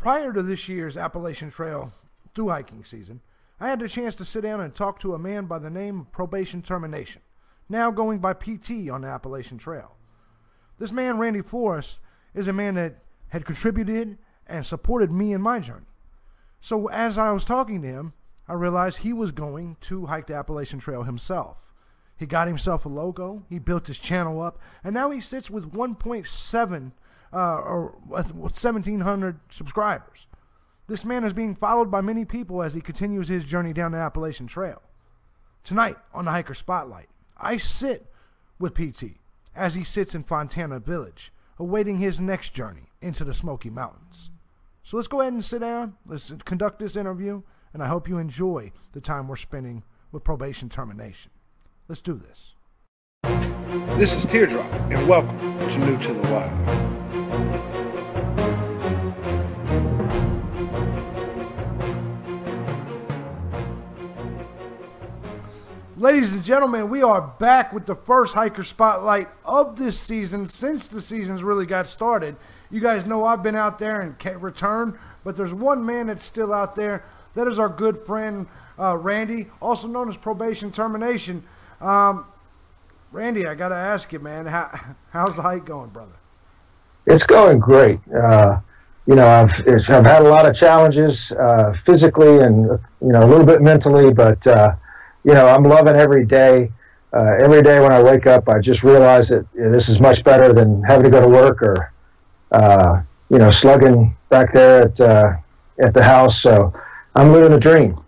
Prior to this year's Appalachian Trail through hiking season, I had the chance to sit down and talk to a man by the name of Probation Termination, now going by PT on the Appalachian Trail. This man, Randy Forrest, is a man that had contributed and supported me in my journey. So as I was talking to him, I realized he was going to hike the Appalachian Trail himself. He got himself a logo, he built his channel up, and now he sits with 1.7 or 1,700 subscribers. This man is being followed by many people as he continues his journey down the Appalachian Trail. Tonight on the Hiker Spotlight, I sit with PT as he sits in Fontana Village, awaiting his next journey into the Smoky Mountains. So let's go ahead and sit down, let's conduct this interview, and I hope you enjoy the time we're spending with Probation Termination. Let's do this. This is Teardrop, and welcome to New to the Wild. Ladies and gentlemen, we are back with the first Hiker Spotlight of this season since the season's really got started. You guys know I've been out there and can't return, but there's one man that's still out there. That is our good friend, Randy, also known as Probation Termination. Randy, I got to ask you, man, how's the hike going, brother? It's going great. You know, I've had a lot of challenges physically and, a little bit mentally, but I'm loving every day. Every day when I wake up, I just realize that this is much better than having to go to work or, slugging back there at the house. So I'm living a dream,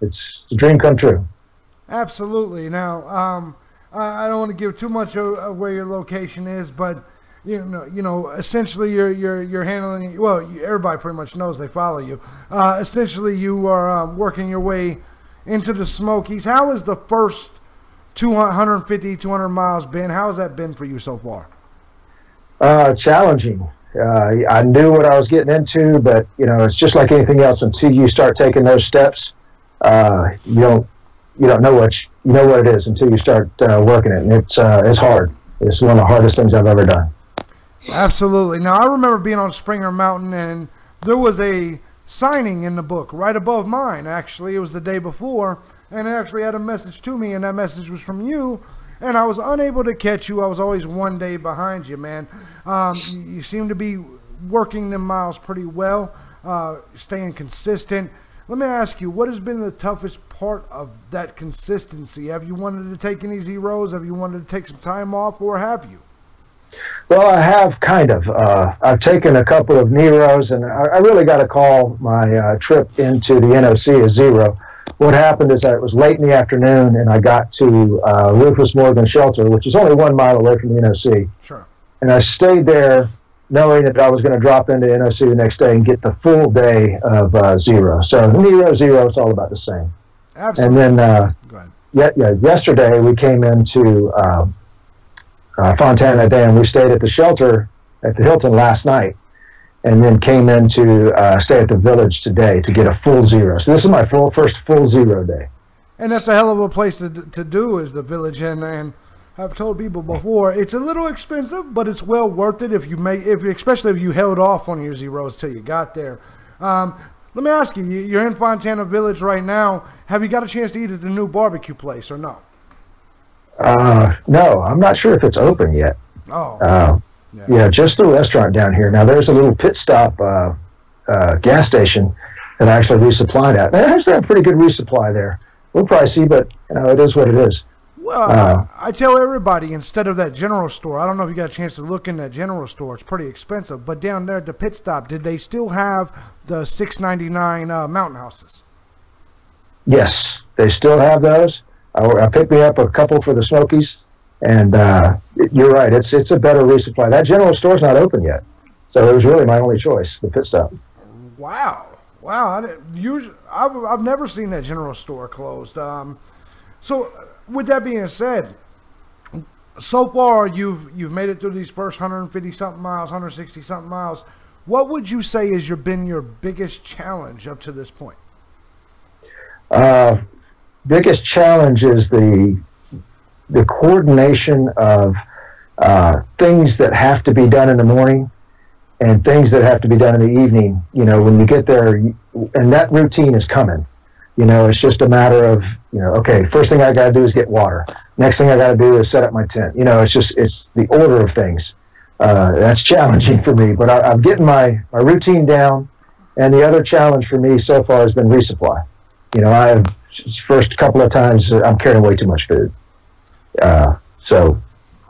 It's a dream come true. Absolutely. Now, I don't want to give too much of where your location is, but essentially you're handling. Well, everybody pretty much knows they follow you. Essentially, you are working your way into the Smokies. How has the first 200 miles been? How has that been for you so far? Challenging. I knew what I was getting into, but it's just like anything else. Until you start taking those steps, you don't know what it is until you start working it, and it's hard. It's one of the hardest things I've ever done. Absolutely. Now I remember being on Springer Mountain, and there was a signing in the book right above mine. Actually, it was the day before, and it actually had a message to me, and that message was from you. And I was unable to catch you. I was always one day behind you, man. You seem to be working them miles pretty well, staying consistent. Let me ask you, what has been the toughest part of that consistency? Have you wanted to take any zeros? Have you wanted to take some time off, or have you? Well, I have kind of. I've taken a couple of Neros, and I really got to call my trip into the NOC a zero. What happened is that it was late in the afternoon, and I got to Rufus Morgan Shelter, which is only 1 mile away from the NOC. Sure. And I stayed there knowing that I was going to drop into NOC the next day and get the full day of zero. So Nero, zero, it's all about the same. Absolutely. And then yesterday we came into Fontana Dam. We stayed at the shelter at the Hilton last night, and then came in to stay at the village today to get a full zero. So this is my first full zero day. And that's a hell of a place to do, is the village. And I've told people before, it's a little expensive, but it's well worth it especially if you held off on your zeros till you got there. Let me ask you, you're in Fontana Village right now. Have you got a chance to eat at the new barbecue place or no? No, I'm not sure if it's open yet. Oh. Yeah, just the restaurant down here. Now, there's a little pit stop gas station that I actually resupplied at. They actually have a pretty good resupply there. A little pricey, but it is what it is. Well, I tell everybody, instead of that general store, I don't know if you got a chance to look in that general store. It's pretty expensive. But down there at the pit stop, did they still have the $6.99 mountain houses? Yes, they still have those. I picked me up a couple for the Smokies. And you're right, it's a better resupply. That general store's not open yet, so it was really my only choice, the pit stop. Wow. I've never seen that general store closed. So with that being said, so far you've made it through these first 150-something miles, 160-something miles. What would you say has been your biggest challenge up to this point? Biggest challenge is the coordination of things that have to be done in the morning and things that have to be done in the evening, when you get there, and that routine is coming. It's just a matter of, okay, first thing I got to do is get water. Next thing I got to do is set up my tent. It's the order of things. That's challenging for me, but I'm getting my routine down. And the other challenge for me so far has been resupply. First couple of times I'm carrying way too much food. So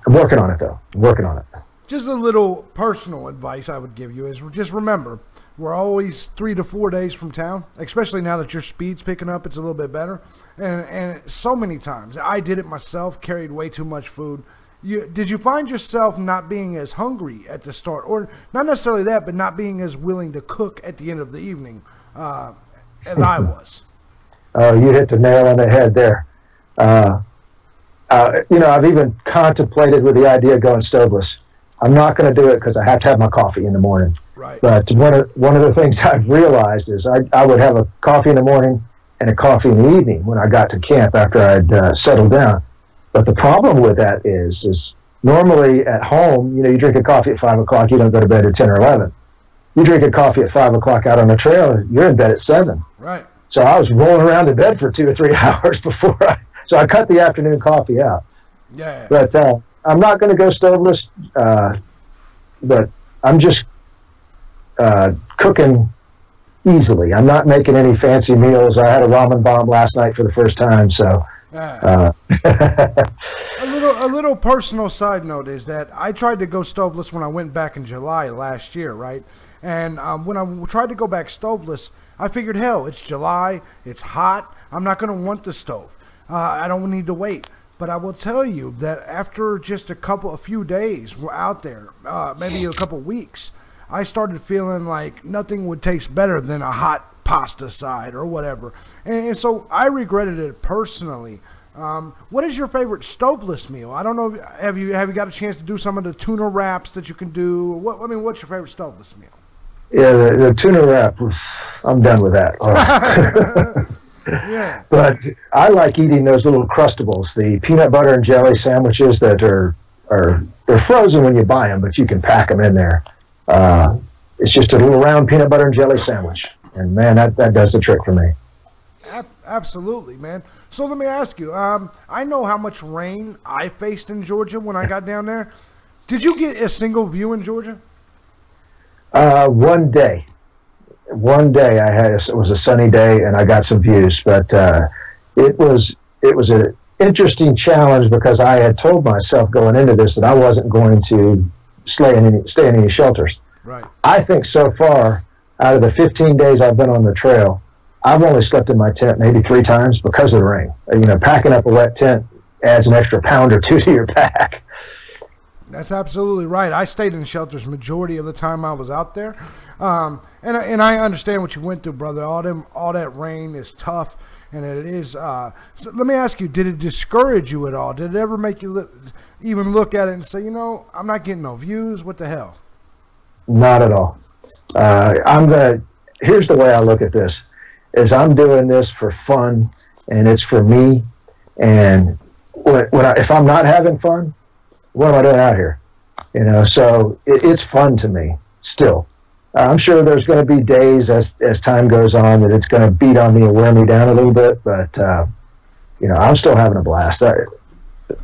I'm working on it, though. I'm working on it. Just a little personal advice I would give you is just remember, we're always 3 to 4 days from town, especially now that your speed's picking up, it's a little bit better. And so many times, I did it myself, carried way too much food. Did you find yourself not being as hungry at the start, or not necessarily that, but not being as willing to cook at the end of the evening as I was? Oh, you hit the nail on the head there. I've even contemplated with the idea of going stoveless. I'm not going to do it because I have to have my coffee in the morning. Right. But one of the things I've realized is I would have a coffee in the morning and a coffee in the evening when I got to camp after I'd settled down. But the problem with that is normally at home, you drink a coffee at 5 o'clock, you don't go to bed at 10 or 11. You drink a coffee at 5 o'clock out on the trail, you're in bed at 7. Right. So I was rolling around in bed for 2 or 3 hours so I cut the afternoon coffee out. Yeah. But I'm not going to go stoveless, but I'm just cooking easily. I'm not making any fancy meals. I had a ramen bomb last night for the first time, so. A little personal side note is that I tried to go stoveless when I went back in July last year, right? And when I tried to go back stoveless, I figured, hell, it's July, it's hot, I'm not going to want the stove. I don't need to wait. But I will tell you that after just a few days we're out there, maybe a couple weeks, I started feeling like nothing would taste better than a hot pasta side or whatever. And so I regretted it personally. What is your favorite stoveless meal? I don't know. Have you got a chance to do some of the tuna wraps that you can do? What's your favorite stoveless meal? Yeah, the tuna wrap. I'm done with that. Oh. Yeah. But I like eating those little Crustables, the peanut butter and jelly sandwiches that they're frozen when you buy them, but you can pack them in there. It's just a little round peanut butter and jelly sandwich, and man, that does the trick for me. Absolutely, man. So let me ask you. I know how much rain I faced in Georgia when I got down there. Did you get a single view in Georgia? One day. It was a sunny day, and I got some views, but it was an interesting challenge because I had told myself going into this that I wasn't going to stay in any shelters. Right. I think so far, out of the 15 days I've been on the trail, I've only slept in my tent maybe 3 times because of the rain. Packing up a wet tent adds an extra pound or 2 to your pack. That's absolutely right. I stayed in shelters majority of the time I was out there. And I understand what you went through, brother. All that rain is tough, and it is. So let me ask you: did it discourage you at all? Did it ever make you even look at it and say, I'm not getting no views? What the hell? Not at all. Here's the way I look at this: is I'm doing this for fun, and it's for me. And if I'm not having fun, what am I doing out here? So it's fun to me still. I'm sure there's going to be days as time goes on that it's going to beat on me and wear me down a little bit, but I'm still having a blast.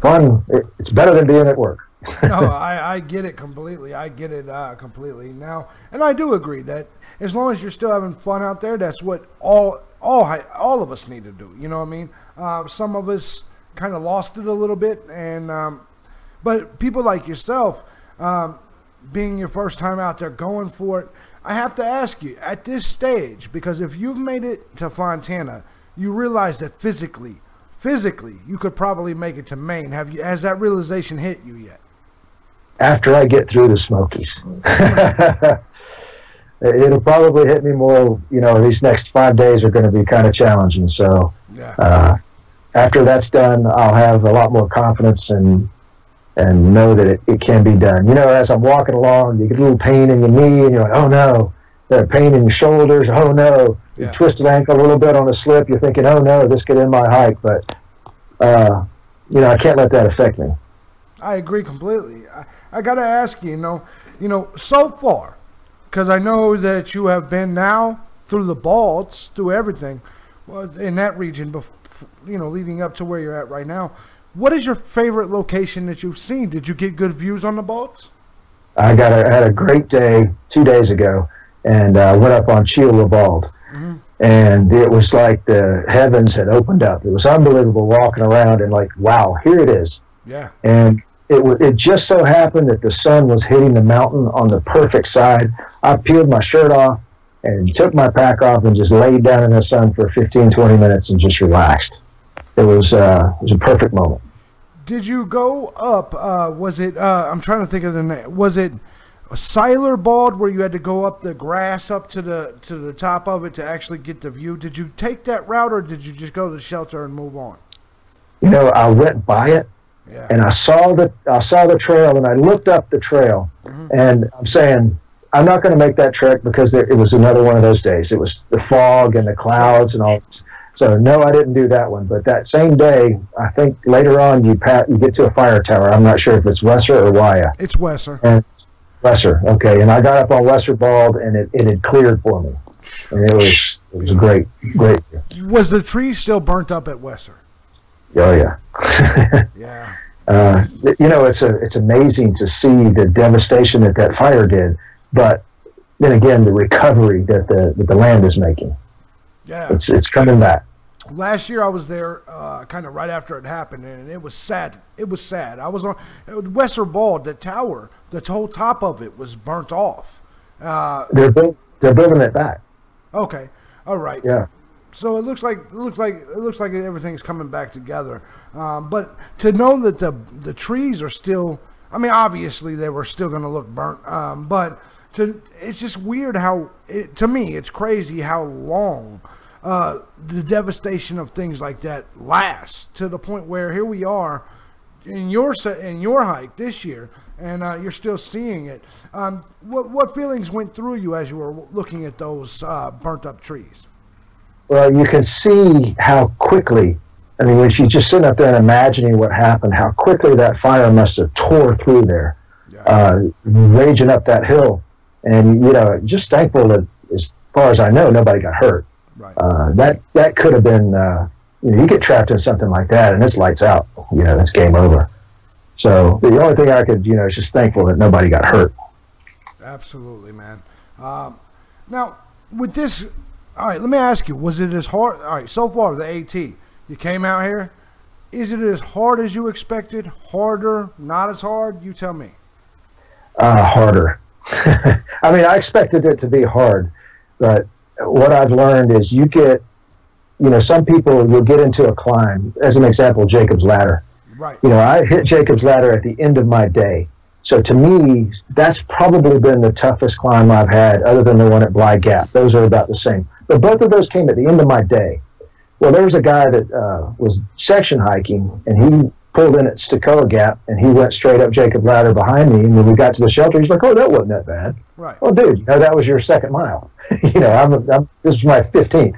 Fun, it's better than being at work. No, I get it completely. I get it completely now, and I do agree that as long as you're still having fun out there, that's what all of us need to do. You know what I mean? Some of us kind of lost it a little bit, and but people like yourself. Being your first time out there going for it, I have to ask you at this stage, because if you've made it to Fontana, you realize that physically you could probably make it to Maine. Has that realization hit you yet? After I get through the Smokies. It'll probably hit me more, these next 5 days are going to be kind of challenging. So after that's done, I'll have a lot more confidence and know that it can be done. As I'm walking along, you get a little pain in your knee, and you're like, oh no. Pain in your shoulders, oh no. You twisted ankle a little bit on a slip, you're thinking, oh no, this could end my hike. But, I can't let that affect me. I agree completely. I got to ask you, so far, because I know that you have been now through the Balds, through everything in that region, leading up to where you're at right now. What is your favorite location that you've seen? Did you get good views on the Balds? I had a great day 2 days ago, and went up on Chiola Bald. Mm-hmm. And it was like the heavens had opened up. It was unbelievable walking around and like, wow, here it is. Yeah. And it just so happened that the sun was hitting the mountain on the perfect side. I peeled my shirt off and took my pack off and just laid down in the sun for 15, 20 minutes and just relaxed. It was a perfect moment. Did you go up, was it, I'm trying to think of the name, was it a Siler Bald where you had to go up the grass up to the top of it to actually get the view? Did you take that route, or did you just go to the shelter and move on? You know, I went by it, yeah, and I saw the trail, and I looked up the trail, mm-hmm, and I'm saying, I'm not going to make that trek because it was another one of those days. It was the fog and the clouds and all. So no, I didn't do that one. But that same day, I think later on you get to a fire tower. I'm not sure if it's Wesser or Wya. It's Wesser. And Wesser, okay. And I got up on Wesser Bald, and it had cleared for me, and it was a great. Was the tree still burnt up at Wesser? Oh yeah. Yeah. It's amazing to see the devastation that fire did, but then again, the recovery that the land is making. Yeah. It's coming back. Last year I was there kind of right after it happened, and it was sad. It was sad. I was on Wesser Bald, the tower, the whole top of it was burnt off. They're building it back. Okay. All right. Yeah. So it looks like everything's coming back together. But to know that the trees are still, I mean, obviously they were still going to look burnt. But it's just weird how, to me, it's crazy how long the devastation of things like that lasts, to the point where here we are in your hike this year, and you're still seeing it. What feelings went through you as you were looking at those burnt up trees? Well, you can see how quickly, I mean, when you just sitting up there and imagining what happened, how quickly that fire must have tore through there, yeah, raging up that hill. And, just thankful that, as far as I know, nobody got hurt. Right. That could have been, you get trapped in something like that, and it's lights out. It's game over. So the only thing I could, is just thankful that nobody got hurt. Absolutely, man. Now, with this, all right, let me ask you, was it as hard? All right, so far, the AT, you came out here. Is it as hard as you expected? Harder? Not as hard? You tell me. Harder. I mean, I expected it to be hard, but what I've learned is you get, some people, you'll get into a climb. As an example, Jacob's Ladder. Right. I hit Jacob's Ladder at the end of my day. So to me, that's probably been the toughest climb I've had, other than the one at Bly Gap. Those are about the same. But both of those came at the end of my day. Well, there was a guy that was section hiking, and he pulled in at Stokoa Gap, and he went straight up Jacob's Ladder behind me. And when we got to the shelter, he's like, "Oh, that wasn't that bad." Right. Oh, dude, that was your second mile. This is my 15th.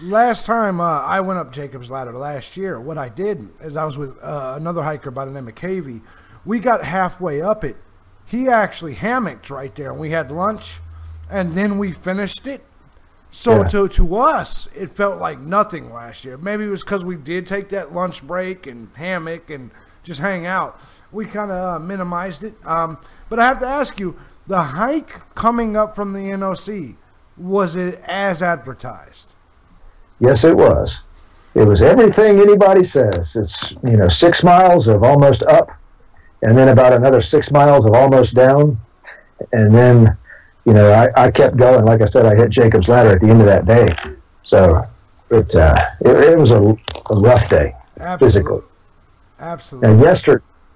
Last time I went up Jacob's Ladder last year, what I did is I was with another hiker by the name of Cavey. We got halfway up it. He actually hammocked right there, and we had lunch, and then we finished it. So yeah, to us, it felt like nothing last year. Maybe it was because we did take that lunch break and hammock and just hang out. We kind of minimized it. But I have to ask you, the hike coming up from the NOC, was it as advertised? Yes, it was. It was everything anybody says. It's, 6 miles of almost up, and then about another 6 miles of almost down. And then, I kept going. Like I said, I hit Jacob's Ladder at the end of that day. So it was a rough day. Absolutely. Physically. Absolutely. And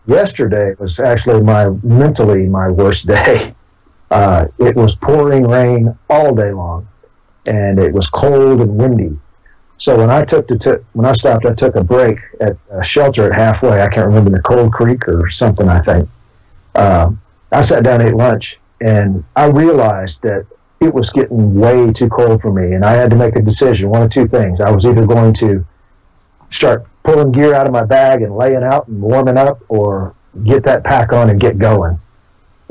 yesterday was actually mentally my worst day. It was pouring rain all day long, and it was cold and windy. So when I stopped, I took a break at a shelter at halfway. I can't remember, the Cold Creek or something, I think. I sat down and ate lunch, and I realized that it was getting way too cold for me, and I had to make a decision, one of two things. I was either going to start pulling gear out of my bag and laying out and warming up, or get that pack on and get going.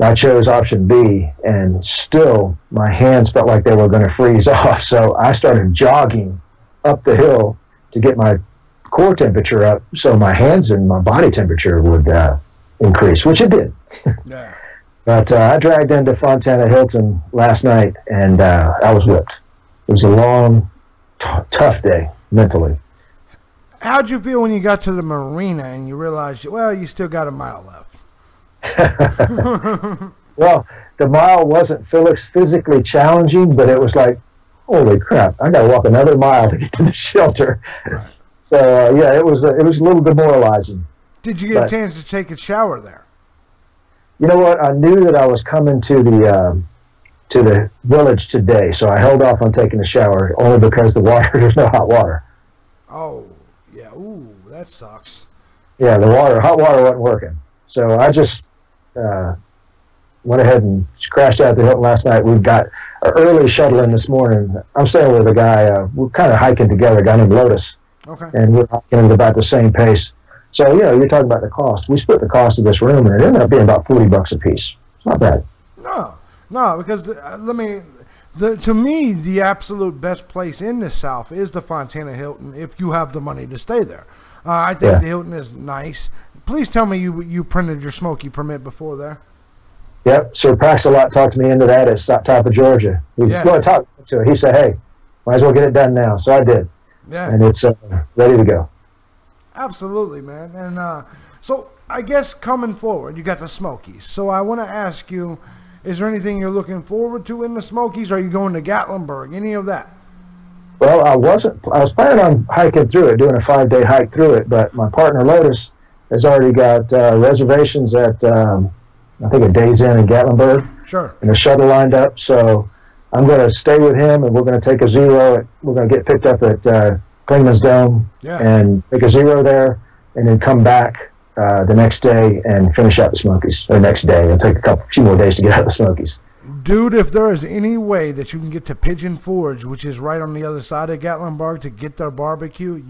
I chose option B, and still my hands felt like they were going to freeze off. So I started jogging up the hill to get my core temperature up so my hands and my body temperature would increase, which it did. Yeah. But I dragged into Fontana Hilton last night, and I was whipped. It was a long, tough day mentally. How'd you feel when you got to the marina and you realized, well, you still got a mile left? Well, the mile wasn't physically challenging, but it was like, holy crap, I got to walk another mile to get to the shelter. Right. So yeah, it was a little demoralizing. Did you get a chance to take a shower there? You know what? I knew that I was coming to the village today, so I held off on taking a shower only because there's no hot water. Oh yeah, ooh, that sucks. Yeah, hot water wasn't working, so I just went ahead and crashed out at the Hilton last night. We got an early shuttle in this morning. I'm staying with a guy. We're kind of hiking together, a guy named Lotus. Okay. And we're hiking at about the same pace. So, you're talking about the cost. We split the cost of this room, and it ended up being about $40 a piece. It's not bad. No, because to me, the absolute best place in the South is the Fontana Hilton if you have the money to stay there. I think the Hilton is nice. Please tell me you printed your Smoky permit before there. Yep, Sir Pax-a-Lot talked me into that at top of Georgia. We talked to him. He said, hey, might as well get it done now. So I did. Yeah. And it's ready to go. Absolutely, man. And so I guess coming forward, you got the Smokies. So I want to ask you, is there anything you're looking forward to in the Smokies? Are you going to Gatlinburg? Any of that? Well, I was planning on hiking through it, doing a 5-day hike through it, but my partner Lotus has already got reservations at, I think, a Days Inn in Gatlinburg. Sure. And a shuttle lined up, so I'm going to stay with him, and we're going to take a zero. We're going to get picked up at Klingman's Dome and take a zero there, and then come back the next day and finish out the Smokies. The next day. It'll take a few more days to get out the Smokies. Dude, if there is any way that you can get to Pigeon Forge, which is right on the other side of Gatlinburg, to get their barbecue,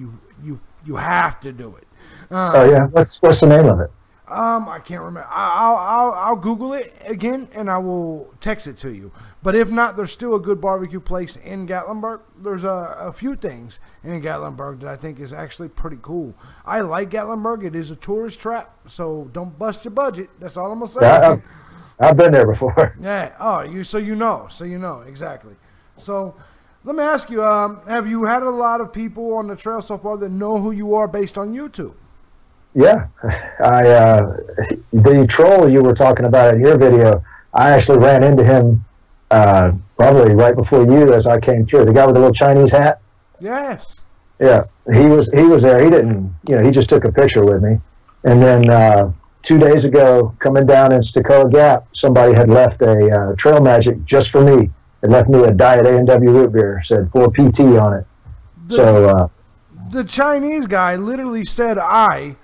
you have to do it. Oh yeah, what's the name of it? I can't remember. I'll Google it again and I will text it to you. But if not, there's still a good barbecue place in Gatlinburg. There's a few things in Gatlinburg that I think is actually pretty cool. I like Gatlinburg. It is a tourist trap, so don't bust your budget. That's all I'm gonna say. Yeah, I've been there before. Yeah. Oh, so you know exactly. So let me ask you: have you had a lot of people on the trail so far that know who you are based on YouTube? Yeah, the troll you were talking about in your video, I actually ran into him probably right before you as I came through. The guy with the little Chinese hat. Yes. Yeah, he was there. He didn't, he just took a picture with me. And then 2 days ago, coming down in Stokoe Gap, somebody had left a Trail Magic just for me. It left me a Diet A&W root beer, said 4 PT on it. The Chinese guy literally said, I,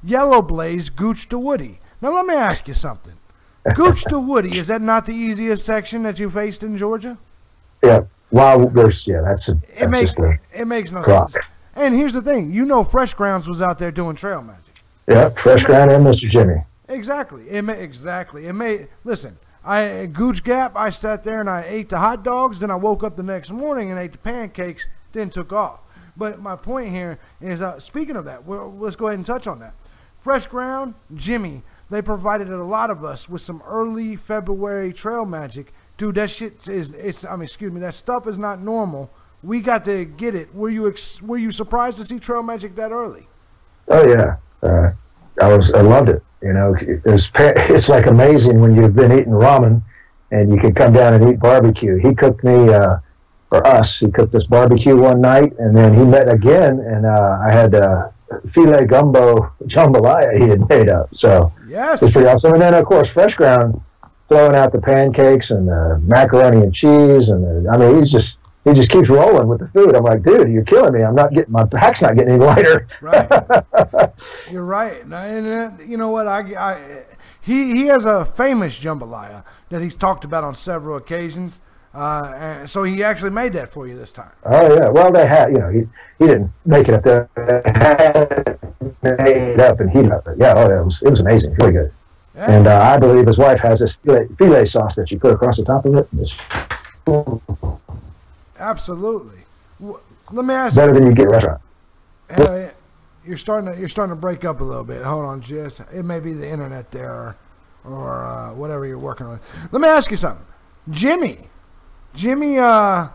Yellow Blaze, Gooch to Woody. Now, let me ask you something. Gooch to Woody, is that not the easiest section that you faced in Georgia? Yeah. Well, it makes no sense. And here's the thing. Fresh Grounds was out there doing trail magic. Yeah, Fresh Ground and Mr. Jimmy. Exactly. Listen, Gooch Gap, I sat there and I ate the hot dogs, then I woke up the next morning and ate the pancakes, then took off. But my point here is, speaking of that, let's go ahead and touch on that. Fresh Ground, Jimmy, they provided a lot of us with some early February trail magic. Dude, that shit that stuff is not normal. We got to get it. Were you surprised to see trail magic that early? Oh yeah, I loved it. It's like amazing when you've been eating ramen and you can come down and eat barbecue. He cooked me. He cooked us barbecue one night, and then he met again, and I had filet gumbo jambalaya he had made up. So yes, it's pretty awesome. And then of course Fresh Ground throwing out the pancakes and the macaroni and cheese, and he just keeps rolling with the food. I'm like, dude, you're killing me. My pack's not getting any lighter. Right, you're right. And you know what? He has a famous jambalaya that he's talked about on several occasions. So he actually made that for you this time. Oh yeah, well they had, he didn't make it up there. They had it made up and heated up. Yeah, it was amazing, really good. And I believe his wife has this filet sauce that you put across the top of it. Absolutely. Let me ask better than you get at a restaurant. You're starting to break up a little bit. Hold on, just it may be the internet there, or whatever you're working on. Let me ask you something, Jimmy, hell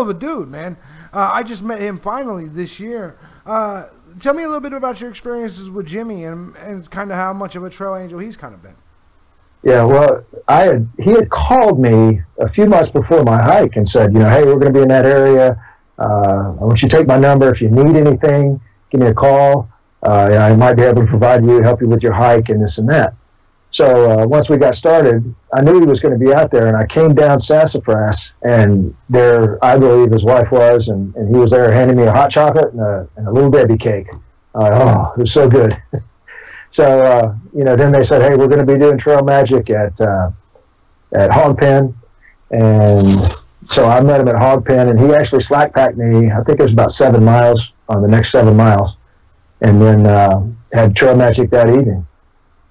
of a dude, man. I just met him finally this year. Tell me a little bit about your experiences with Jimmy and kind of how much of a trail angel he's kind of been. Yeah, well, he had called me a few months before my hike and said, hey, we're going to be in that area. I want you to take my number. If you need anything, give me a call. I might be able to help you with your hike and this and that. So once we got started, I knew he was going to be out there, and I came down Sassafras, and there I believe his wife was, and he was there handing me a hot chocolate and a little Debbie cake. Oh, it was so good. So, then they said, hey, we're going to be doing trail magic at Hog Pen. And so I met him at Hog Pen, and he actually slack packed me, I think it was about 7 miles on the next 7 miles, and then had trail magic that evening.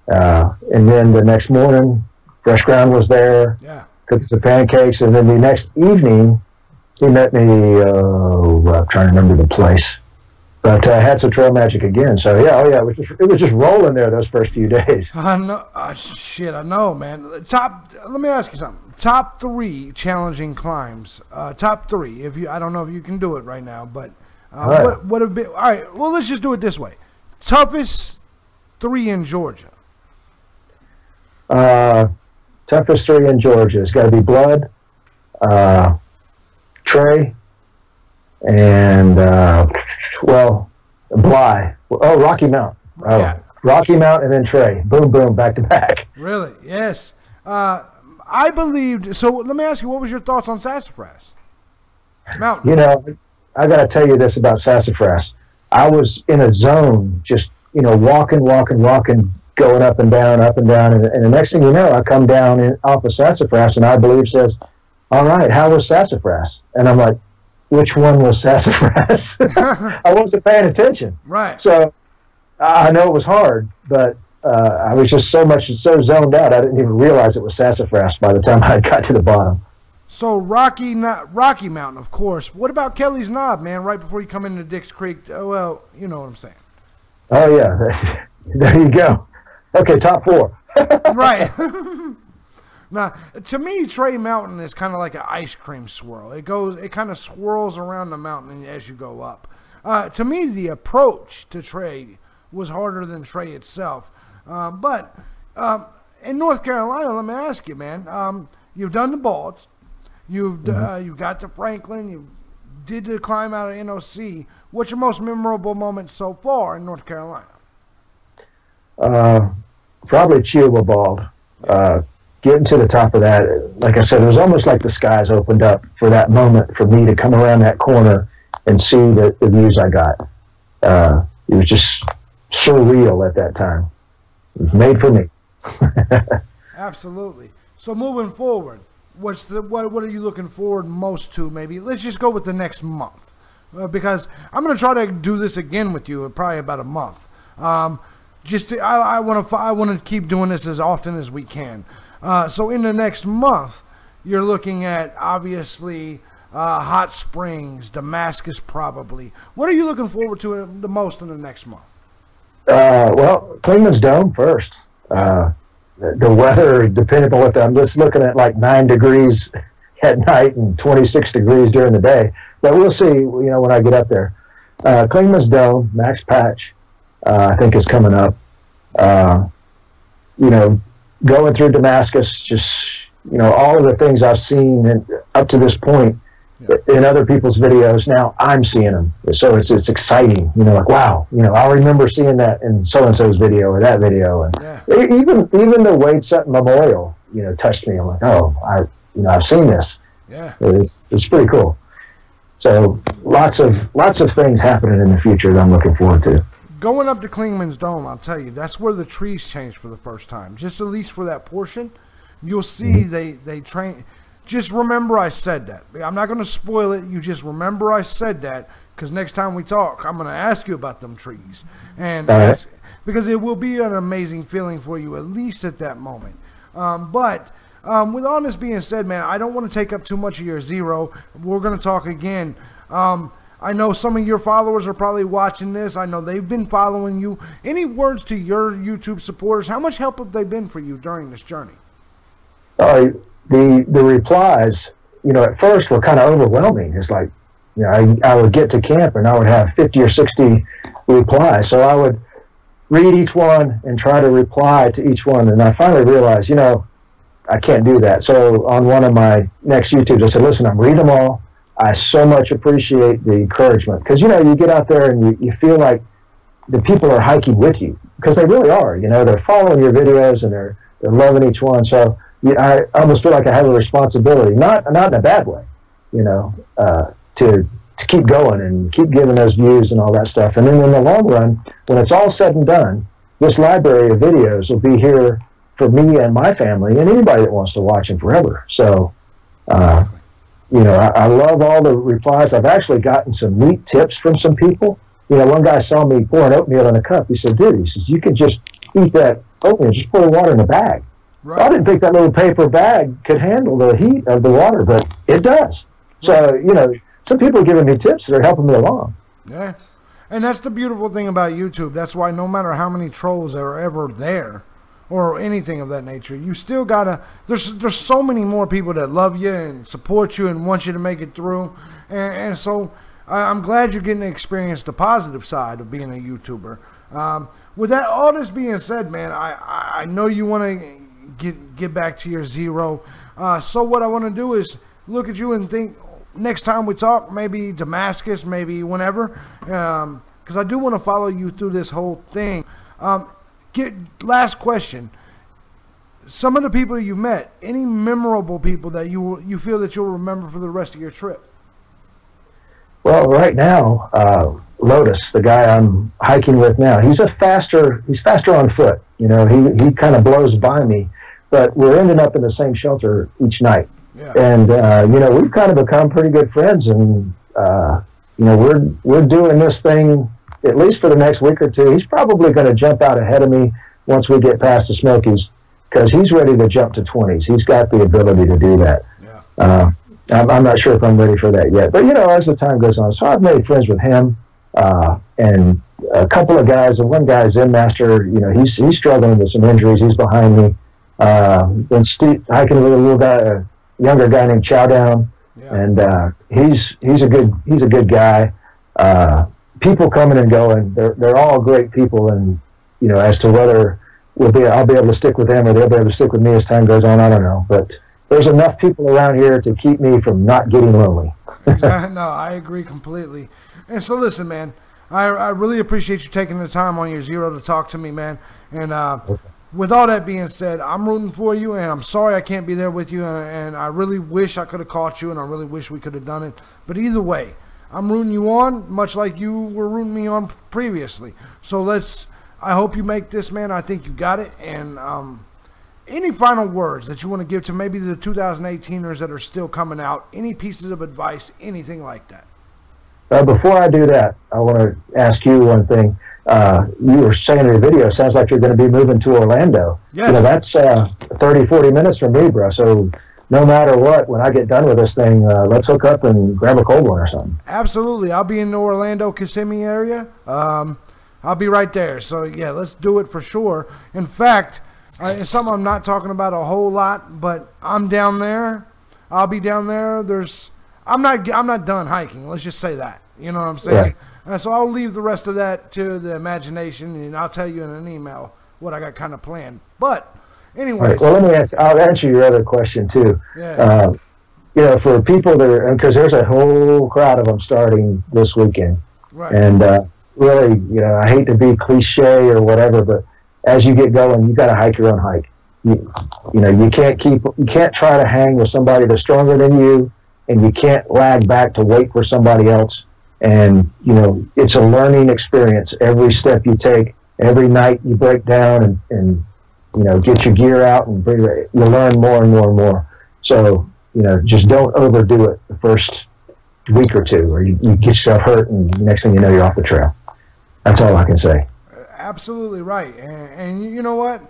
And then the next morning, Fresh Ground was there, cooked some pancakes, and then the next evening, he met me, I'm trying to remember the place. But had some trail magic again. So it was just rolling there those first few days. I know, I know, man. Let me ask you something. Top 3 challenging climbs. Top 3. I don't know if you can do it right now, but what have been? All right. Well, let's just do it this way. Toughest 3 in Georgia. Toughest 3 in Georgia. It's got to be Blood, Trey, and Bly. Oh, Rocky Mount. Rocky Mount and then Trey. Boom, boom, back to back. Really? Yes. I believed. So let me ask you, what was your thoughts on Sassafras Mountain? I got to tell you this about Sassafras. I was in a zone, just walking, going up and down, and the next thing you know, I come down off of Sassafras, and I believe says, "All right, how was Sassafras?" And I'm like, which one was Sassafras? I wasn't paying attention. Right. So I know it was hard, but I was just so zoned out, I didn't even realize it was Sassafras by the time I got to the bottom. So Rocky Mountain, of course. What about Kelly's Knob, man? Right before you come into Dix Creek. Well, you know what I'm saying. Oh yeah, there you go. Okay, top 4. Right. Now, to me, Trey Mountain is kind of like an ice cream swirl. It kind of swirls around the mountain as you go up. To me, the approach to Trey was harder than Trey itself. But in North Carolina, let me ask you, man. You've done the Balds. You've got to Franklin. You did the climb out of NOC. What's your most memorable moment so far in North Carolina? Probably Chihuahua Bald. Getting to the top of that, like I said, it was almost like the skies opened up for that moment for me to come around that corner and see the views I got. It was just surreal at that time. It was made for me. Absolutely. So moving forward, what are you looking forward most to? Maybe let's just go with the next month, because I'm going to try to do this again with you in probably about a month. I want to keep doing this as often as we can. So in the next month, you're looking at, obviously, Hot Springs, Damascus probably. What are you looking forward to the most in the next month? Well, Clingman's Dome first. The weather, depending on what I'm just looking at, like 9 degrees at night and 26 degrees during the day. But we'll see, when I get up there. Clingman's Dome, Max Patch, I think is coming up. Going through Damascus, just, all of the things I've seen up to this point in other people's videos, now I'm seeing them. So it's exciting, like, wow, I remember seeing that in so-and-so's video or that video. And even the Wade Sutton Memorial, touched me. I'm like, oh, I've seen this. Yeah. It's pretty cool. So lots of things happening in the future that I'm looking forward to. Going up to Clingman's Dome, I'll tell you, that's where the trees change for the first time. Just at least for that portion, you'll see they train. Just remember I said that. I'm not going to spoil it. You just remember I said that, because next time we talk, I'm going to ask you about them trees. And because it will be an amazing feeling for you, at least at that moment. But with all this being said, man, I don't want to take up too much of your zero. We're going to talk again. I know some of your followers are probably watching this. I know they've been following you. Any words to your YouTube supporters? How much help have they been for you during this journey? The replies, at first were kind of overwhelming. It's like, I would get to camp and I would have 50 or 60 replies. So I would read each one and try to reply to each one. And I finally realized, I can't do that. So on one of my next YouTubes, I said, listen, I'm reading them all. I so much appreciate the encouragement. Because, you get out there and you feel like the people are hiking with you. Because they really are. They're following your videos and they're loving each one. So I almost feel like I have a responsibility, not in a bad way, to keep going and keep giving those views and all that stuff. And then in the long run, when it's all said and done, this library of videos will be here for me and my family and anybody that wants to watch them forever. So, I love all the replies. I've actually gotten some neat tips from some people. One guy saw me pouring oatmeal in a cup. He said, dude, you can just eat that oatmeal, just pour the water in a bag. Right. I didn't think that little paper bag could handle the heat of the water, but it does. So, some people are giving me tips that are helping me along. Yeah. And that's the beautiful thing about YouTube. That's why no matter how many trolls are ever there or anything of that nature, you still gotta, there's so many more people that love you and support you and want you to make it through. And so I'm glad you're getting to experience the positive side of being a YouTuber. With that, all this being said, man, I know you want to get back to your zero. So what I want to do is look at you and think, next time we talk, maybe Damascus, maybe whenever, because I do want to follow you through this whole thing. Last question. Some of the people you met, any memorable people that you feel that you'll remember for the rest of your trip? Well, right now, Lotus, the guy I'm hiking with now, he's faster on foot. He kind of blows by me, but we're ending up in the same shelter each night. Yeah. And, we've kind of become pretty good friends, and, we're doing this thing at least for the next week or two. He's probably going to jump out ahead of me once we get past the Smokies, because he's ready to jump to 20s. He's got the ability to do that. Yeah. I'm not sure if I'm ready for that yet, but, as the time goes on. So I've made friends with him and a couple of guys, and one guy's Zen Master, he's struggling with some injuries. He's behind me. Been hiking with a little guy, younger guy named Chowdown, yeah. And he's a good guy. People coming and going, they're all great people, and as to whether I'll be able to stick with them or they'll be able to stick with me as time goes on, I don't know. But there's enough people around here to keep me from not getting lonely. No, I agree completely. And so listen, man, I really appreciate you taking the time on your zero to talk to me, man. And okay. With all that being said, I'm rooting for you, and I'm sorry I can't be there with you, and I really wish I could have caught you, and I really wish we could have done it. But either way, I'm rooting you on, much like you were rooting me on previously. So I hope you make this, man. I think you got it. And any final words that you want to give to maybe the 2018ers that are still coming out? Any pieces of advice, anything like that? Before I do that, I want to ask you one thing. You were saying in your video, it sounds like you're going to be moving to Orlando. Yes. That's 30, 40 minutes from me, bro. So no matter what, when I get done with this thing, let's hook up and grab a cold one or something. Absolutely. I'll be in the Orlando, Kissimmee area. I'll be right there. So, yeah, let's do it for sure. In fact, it's something I'm not talking about a whole lot, but I'm down there. I'll be down there. I'm not done hiking. Let's just say that. You know what I'm saying? Yeah. So I'll leave the rest of that to the imagination, and I'll tell you in an email what I got kind of planned. But anyways. Right. Well, let me ask. I'll answer your other question too. Yeah. For people that are, because there's a whole crowd of them starting this weekend. Right. And really, I hate to be cliche or whatever, but as you get going, you got to hike your own hike. You can't try to hang with somebody that's stronger than you, and you can't lag back to wait for somebody else. And, it's a learning experience. Every step you take, every night you break down and get your gear out and you learn more and more and more. So, just don't overdo it the first week or two, or you get yourself hurt, and the next thing you know, you're off the trail. That's all I can say. absolutely right. And you know what?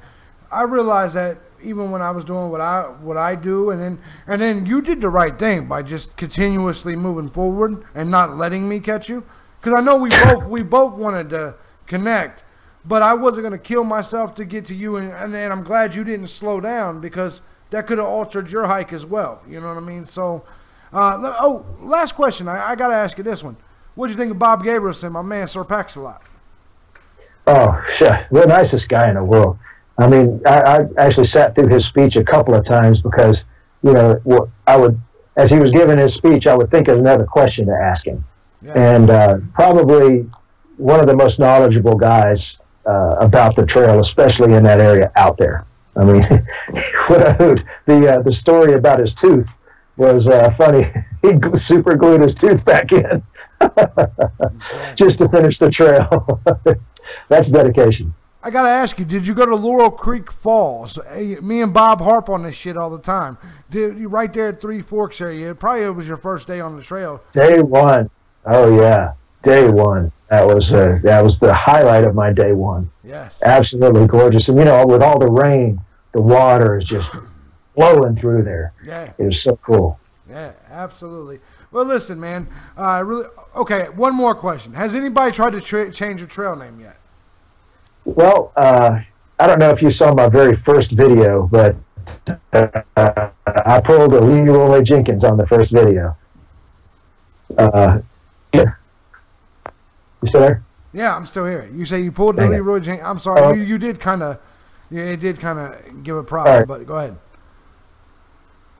I realized that even when I was doing what I do, and then you did the right thing by just continuously moving forward and not letting me catch you. Because I know we both wanted to connect, but I wasn't going to kill myself to get to you. And I'm glad you didn't slow down, because that could have altered your hike as well. You know what I mean? So, last question. I got to ask you this one. What do you think of Bob Gabrielson, my man, Sir Pax-a-Lot? Oh, shit. The nicest guy in the world. I mean, I actually sat through his speech a couple of times because, you know, as he was giving his speech, I would think of another question to ask him. Yeah. And probably one of the most knowledgeable guys about the trail, especially in that area out there. I mean, what a hoot. The story about his tooth was funny. He super glued his tooth back in just to finish the trail. That's dedication. I got to ask you, did you go to Laurel Creek Falls? Me and Bob harp on this shit all the time. Did you right there at Three Forks area? It was your first day on the trail. Day one. Oh, yeah. Day one. That was the highlight of my day one. Yes. Absolutely gorgeous. And, you know, with all the rain, the water is just flowing through there. Yeah. It was so cool. Yeah, absolutely. Well, listen, man. Okay, one more question. Has anybody tried to change your trail name yet? Well, I don't know if you saw my very first video, but I pulled a Leroy Jenkins on the first video. Yeah. You still there? Yeah, I'm still here. You say you pulled the Leroy Jenkins. I'm sorry. You did kind of, it did kind of give a problem, right. But go ahead.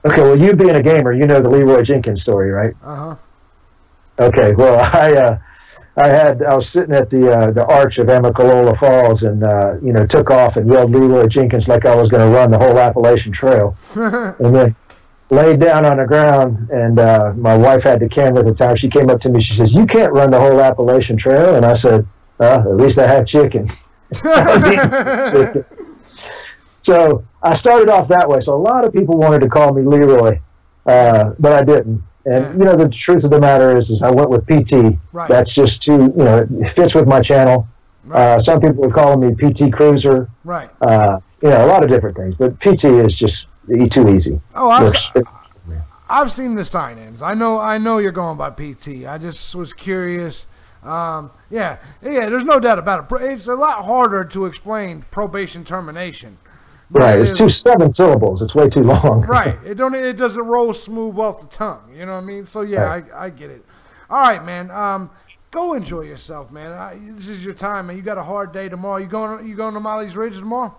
Okay, well, you being a gamer, you know the Leroy Jenkins story, right? Uh-huh. Okay, well, I was sitting at the arch of Amicalola Falls and, you know, took off and yelled Leroy Jenkins like I was going to run the whole Appalachian Trail. And then laid down on the ground, and my wife had the camera at the time. She came up to me. She says, "You can't run the whole Appalachian Trail." And I said, "At least I have chicken." I was eating chicken. So I started off that way. So a lot of people wanted to call me Leroy, but I didn't. And, you know, the truth of the matter is I went with PT. Right. That's just too, you know, it fits with my channel. Right. Some people are calling me PT Cruiser. Right. You know, a lot of different things. But PT is just too easy. Oh, I've seen the sign-ins. I know you're going by PT. I just was curious. Yeah, there's no doubt about it. It's a lot harder to explain probation termination. Right, it's 7 syllables. It's way too long. Right, it doesn't roll smooth off the tongue. You know what I mean? So yeah, right. I get it. All right, man. Go enjoy yourself, man. This is your time, man. You got a hard day tomorrow. You going to Molly's Ridge tomorrow?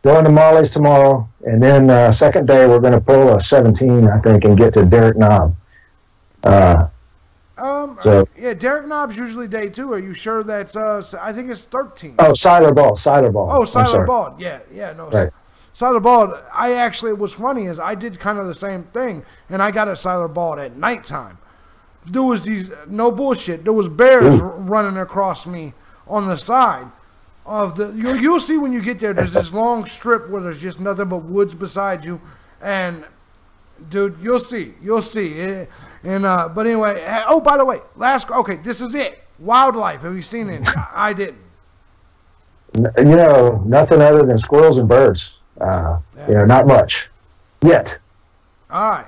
Going to Molly's tomorrow, and then second day we're going to pull a 17, I think, and get to Derrick Knob. Yeah, Derrick Knob's usually day 2. Are you sure that's I think it's 13. Oh, Siler Bald. Oh, Siler Bald. Yeah, no. Right. Siler Bald, what's funny is I did kind of the same thing, and I got a Siler Bald at nighttime. There was no bullshit. There was bears running across me on the side of the. You'll see when you get there. There's this long strip where there's just nothing but woods beside you, and dude, you'll see. But anyway. Oh, by the way, this is it. Wildlife. Have you seen it? I didn't. You know, nothing other than squirrels and birds. You know, not much yet. All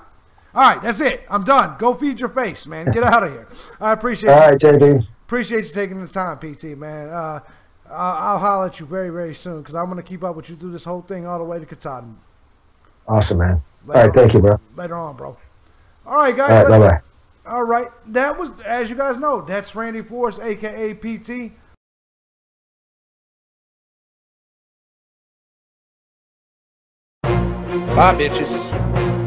right, that's it. I'm done. Go feed your face, man. Get out of here. I appreciate All right, JD. Appreciate you taking the time, PT, man. I'll holler at you very, very soon because I'm going to keep up with you through this whole thing all the way to Katahdin. Awesome, man. All right, thank you, bro. Later on, bro. All right, guys. All right, bye-bye. All right. That was, as you guys know, that's Randy Forrest, a.k.a. PT. Bye, bitches.